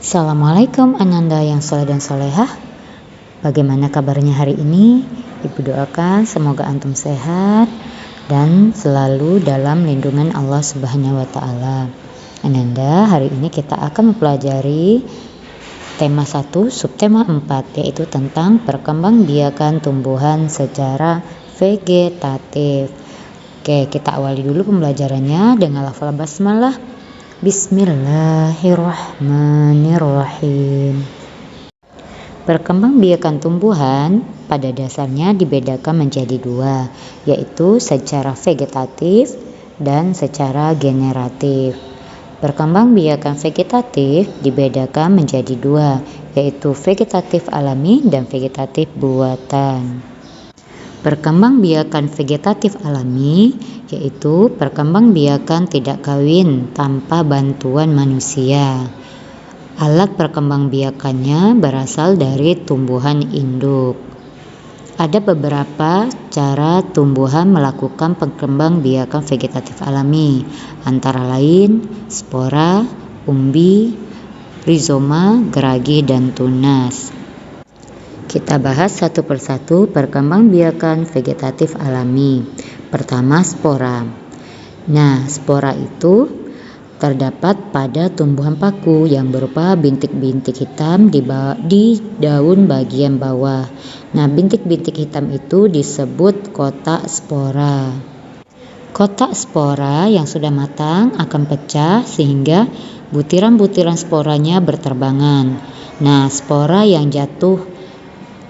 Assalamualaikum Ananda yang soleh dan solehah. Bagaimana kabarnya hari ini? Ibu doakan semoga antum sehat dan selalu dalam lindungan Allah Subhanahu wa Ta'ala. Ananda, hari ini kita akan mempelajari tema 1 subtema 4, yaitu tentang perkembangbiakan tumbuhan secara vegetatif. Oke, kita awali dulu pembelajarannya dengan lafal basmalah. Bismillahirrahmanirrahim. Perkembangbiakan tumbuhan pada dasarnya dibedakan menjadi dua, yaitu secara vegetatif dan secara generatif. Perkembangbiakan vegetatif dibedakan menjadi dua, yaitu vegetatif alami dan vegetatif buatan. Perkembangbiakan vegetatif alami yaitu perkembangbiakan tidak kawin tanpa bantuan manusia. Alat perkembangbiakannya berasal dari tumbuhan induk. Ada beberapa cara tumbuhan melakukan perkembangbiakan vegetatif alami, antara lain spora, umbi, rizoma, geragi, dan tunas. Kita bahas satu persatu perkembangbiakan vegetatif alami. Pertama, spora. Nah, spora itu terdapat pada tumbuhan paku yang berupa bintik-bintik hitam di daun bagian bawah. Nah, bintik-bintik hitam itu disebut kotak spora. Kotak spora yang sudah matang akan pecah sehingga butiran-butiran sporanya berterbangan. Nah, spora yang jatuh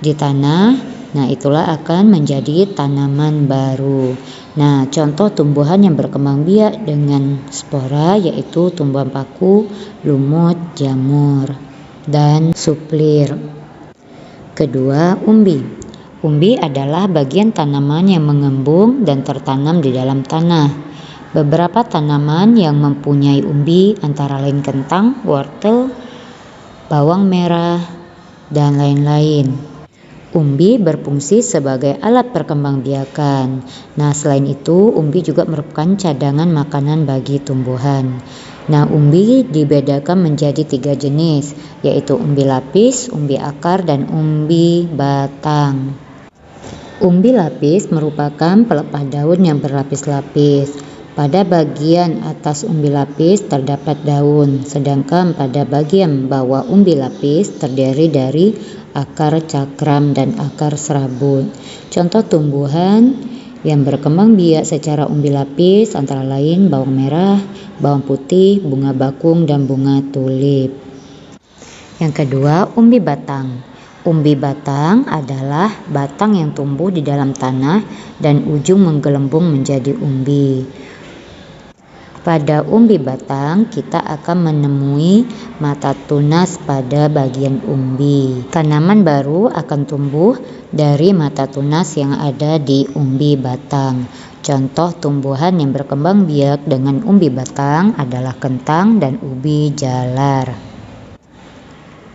di tanah, nah itulah akan menjadi tanaman baru. Nah, contoh tumbuhan yang berkembang biak dengan spora yaitu tumbuhan paku, lumut, jamur, dan suplir. Kedua, umbi. Umbi adalah bagian tanaman yang mengembung dan tertanam di dalam tanah. Beberapa tanaman yang mempunyai umbi antara lain kentang, wortel, bawang merah, dan lain-lain. Umbi berfungsi sebagai alat perkembangbiakan. Nah, selain itu, umbi juga merupakan cadangan makanan bagi tumbuhan. Nah, umbi dibedakan menjadi 3 jenis, yaitu umbi lapis, umbi akar, dan umbi batang. Umbi lapis merupakan pelepah daun yang berlapis-lapis. Pada bagian atas umbi lapis terdapat daun, sedangkan pada bagian bawah umbi lapis terdiri dari akar cakram dan akar serabut. Contoh tumbuhan yang berkembang biak secara umbi lapis antara lain bawang merah, bawang putih, bunga bakung, dan bunga tulip. Yang kedua, umbi batang. Umbi batang adalah batang yang tumbuh di dalam tanah dan ujung menggelembung menjadi umbi. Pada umbi batang, kita akan menemui mata tunas pada bagian umbi. Tanaman baru akan tumbuh dari mata tunas yang ada di umbi batang. Contoh tumbuhan yang berkembang biak dengan umbi batang adalah kentang dan ubi jalar.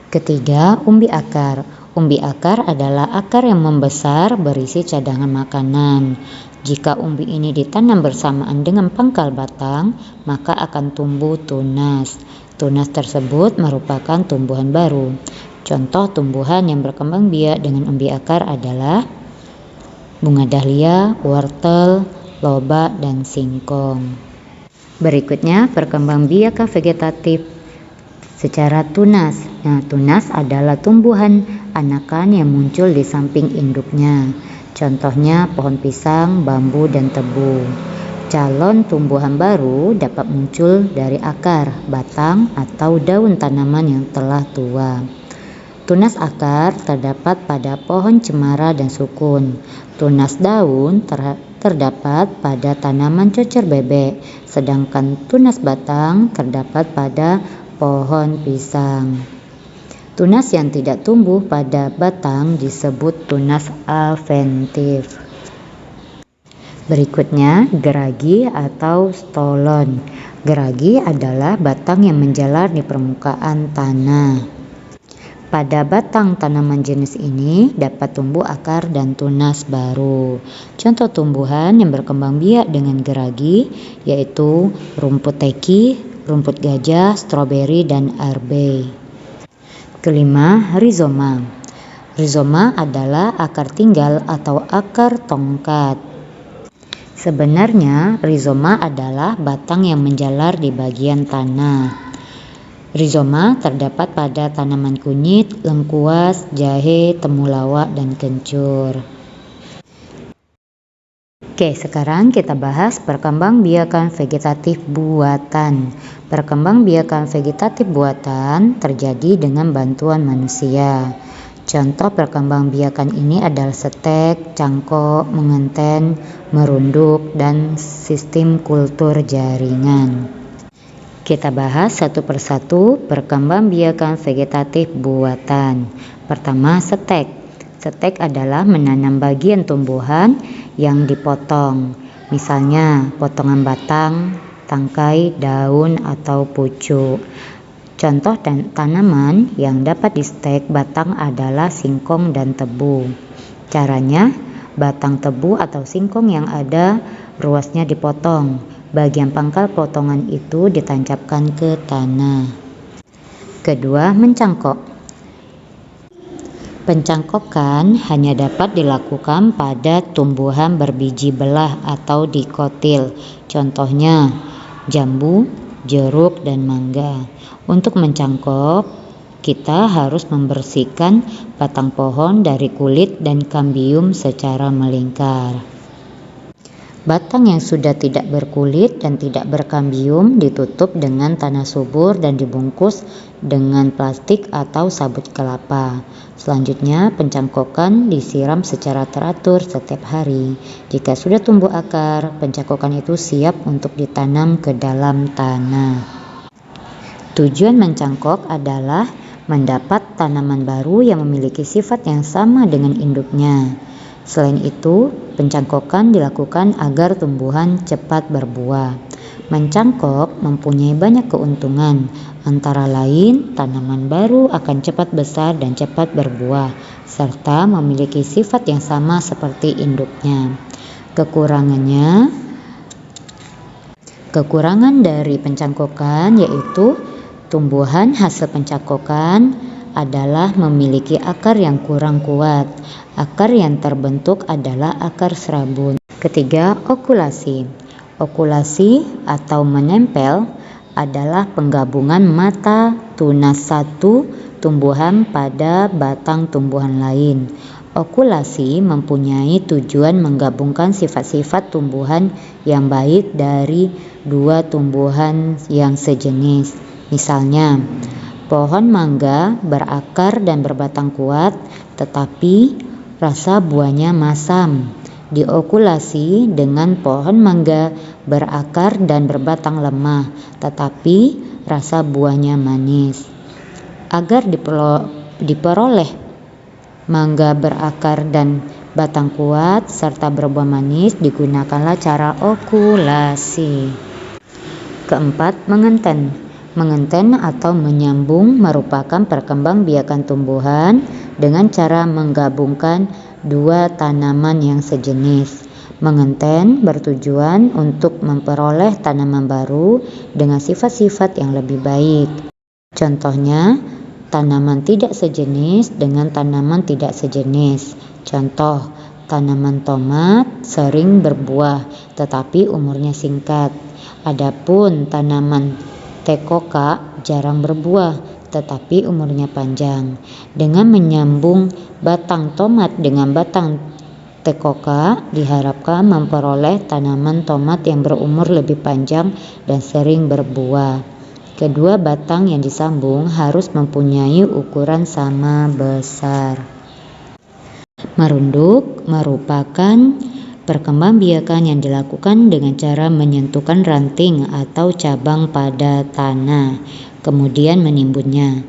Ketiga, umbi akar. Umbi akar adalah akar yang membesar berisi cadangan makanan. Jika umbi ini ditanam bersamaan dengan pangkal batang, maka akan tumbuh tunas. Tunas tersebut merupakan tumbuhan baru. Contoh tumbuhan yang berkembang biak dengan umbi akar adalah bunga dahlia, wortel, lobak, dan singkong. Berikutnya, perkembangbiakan vegetatif secara tunas. Nah, tunas adalah tumbuhan anakan yang muncul di samping induknya. Contohnya pohon pisang, bambu, dan tebu. Calon tumbuhan baru dapat muncul dari akar, batang, atau daun tanaman yang telah tua. Tunas akar terdapat pada pohon cemara dan sukun. Tunas daun terdapat pada tanaman cocor bebek, sedangkan tunas batang terdapat pada pohon pisang. Tunas yang tidak tumbuh pada batang disebut tunas adventif. Berikutnya, geragi atau stolon. Geragi adalah batang yang menjalar di permukaan tanah. Pada batang tanaman jenis ini dapat tumbuh akar dan tunas baru. Contoh tumbuhan yang berkembang biak dengan geragi yaitu rumput teki, rumput gajah, stroberi, dan arbei. Kelima, rizoma. Rizoma adalah akar tinggal atau akar tongkat. Sebenarnya rizoma adalah batang yang menjalar di bagian tanah. Rizoma terdapat pada tanaman kunyit, lengkuas, jahe, temulawak, dan kencur. Oke, sekarang kita bahas perkembangbiakan vegetatif buatan. Perkembangbiakan vegetatif buatan terjadi dengan bantuan manusia. Contoh perkembangbiakan ini adalah setek, cangkok, mengenten, merunduk, dan sistem kultur jaringan. Kita bahas satu persatu perkembangbiakan vegetatif buatan. Pertama, setek. Setek adalah menanam bagian tumbuhan yang dipotong, misalnya potongan batang, tangkai, daun, atau pucuk. Contoh tanaman yang dapat distek batang adalah singkong dan tebu. Caranya, batang tebu atau singkong yang ada ruasnya dipotong. Bagian pangkal potongan itu ditancapkan ke tanah. Kedua, mencangkok. Pencangkokan hanya dapat dilakukan pada tumbuhan berbiji belah atau dikotil. Contohnya, jambu, jeruk, dan mangga. Untuk mencangkok, kita harus membersihkan batang pohon dari kulit dan kambium secara melingkar. Batang yang sudah tidak berkulit dan tidak berkambium ditutup dengan tanah subur dan dibungkus dengan plastik atau sabut kelapa. Selanjutnya, pencangkokan disiram secara teratur setiap hari. Jika sudah tumbuh akar, pencangkokan itu siap untuk ditanam ke dalam tanah. Tujuan mencangkok adalah mendapat tanaman baru yang memiliki sifat yang sama dengan induknya. Selain itu, pencangkokan dilakukan agar tumbuhan cepat berbuah. Mencangkok mempunyai banyak keuntungan, antara lain tanaman baru akan cepat besar dan cepat berbuah, serta memiliki sifat yang sama seperti induknya. Kekurangan dari pencangkokan yaitu tumbuhan hasil pencangkokan adalah memiliki akar yang kurang kuat. Akar yang terbentuk adalah akar serabut. Ketiga, okulasi. Okulasi atau menempel adalah penggabungan mata tunas satu tumbuhan pada batang tumbuhan lain. Okulasi mempunyai tujuan menggabungkan sifat-sifat tumbuhan yang baik dari dua tumbuhan yang sejenis. Misalnya, pohon mangga berakar dan berbatang kuat, tetapi rasa buahnya masam. Diokulasi dengan pohon mangga berakar dan berbatang lemah, tetapi rasa buahnya manis. Agar diperoleh mangga berakar dan batang kuat serta berbuah manis, digunakanlah cara okulasi. Keempat, mengenten. Mengenten atau menyambung merupakan perkembangbiakan tumbuhan dengan cara menggabungkan dua tanaman yang sejenis. Mengenten bertujuan untuk memperoleh tanaman baru dengan sifat-sifat yang lebih baik. Contohnya, tanaman tidak sejenis dengan tanaman tidak sejenis. Contoh, tanaman tomat sering berbuah tetapi umurnya singkat. Adapun tanaman tekoka jarang berbuah tetapi umurnya panjang. Dengan menyambung batang tomat dengan batang tekoka, diharapkan memperoleh tanaman tomat yang berumur lebih panjang dan sering berbuah. Kedua batang yang disambung harus mempunyai ukuran sama besar. Merunduk merupakan perkembangbiakan yang dilakukan dengan cara menyentuhkan ranting atau cabang pada tanah, kemudian menimbunnya.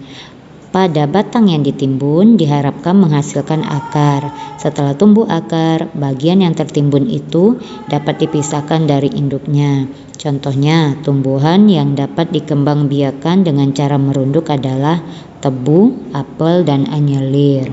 Pada batang yang ditimbun diharapkan menghasilkan akar. Setelah tumbuh akar, bagian yang tertimbun itu dapat dipisahkan dari induknya. Contohnya, tumbuhan yang dapat dikembangbiakan dengan cara merunduk adalah tebu, apel, dan anyelir.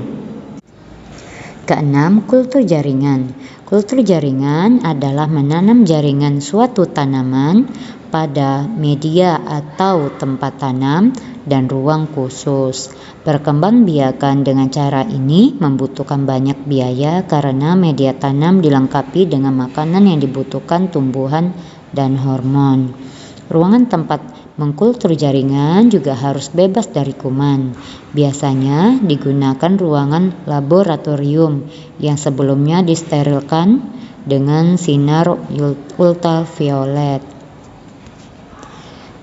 Keenam, kultur jaringan. Kultur jaringan adalah menanam jaringan suatu tanaman pada media atau tempat tanam dan ruang khusus. Perkembangbiakan dengan cara ini membutuhkan banyak biaya karena media tanam dilengkapi dengan makanan yang dibutuhkan tumbuhan dan hormon. Ruangan tempat mengkultur jaringan juga harus bebas dari kuman. Biasanya digunakan ruangan laboratorium yang sebelumnya disterilkan dengan sinar ultraviolet.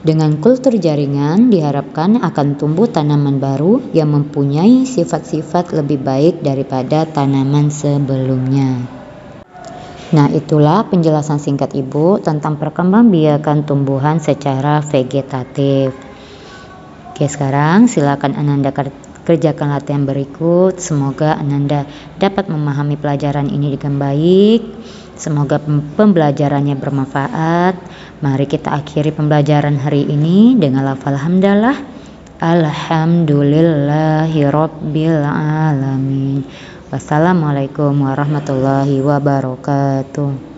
Dengan kultur jaringan diharapkan akan tumbuh tanaman baru yang mempunyai sifat-sifat lebih baik daripada tanaman sebelumnya. Nah, itulah penjelasan singkat Ibu tentang perkembangbiakan tumbuhan secara vegetatif. Oke, sekarang silakan Ananda kerjakan latihan berikut. Semoga Ananda dapat memahami pelajaran ini dengan baik. Semoga pembelajarannya bermanfaat. Mari kita akhiri pembelajaran hari ini dengan lafal hamdalah. Alhamdulillahirabbil alamin. Wassalamualaikum warahmatullahi wabarakatuh.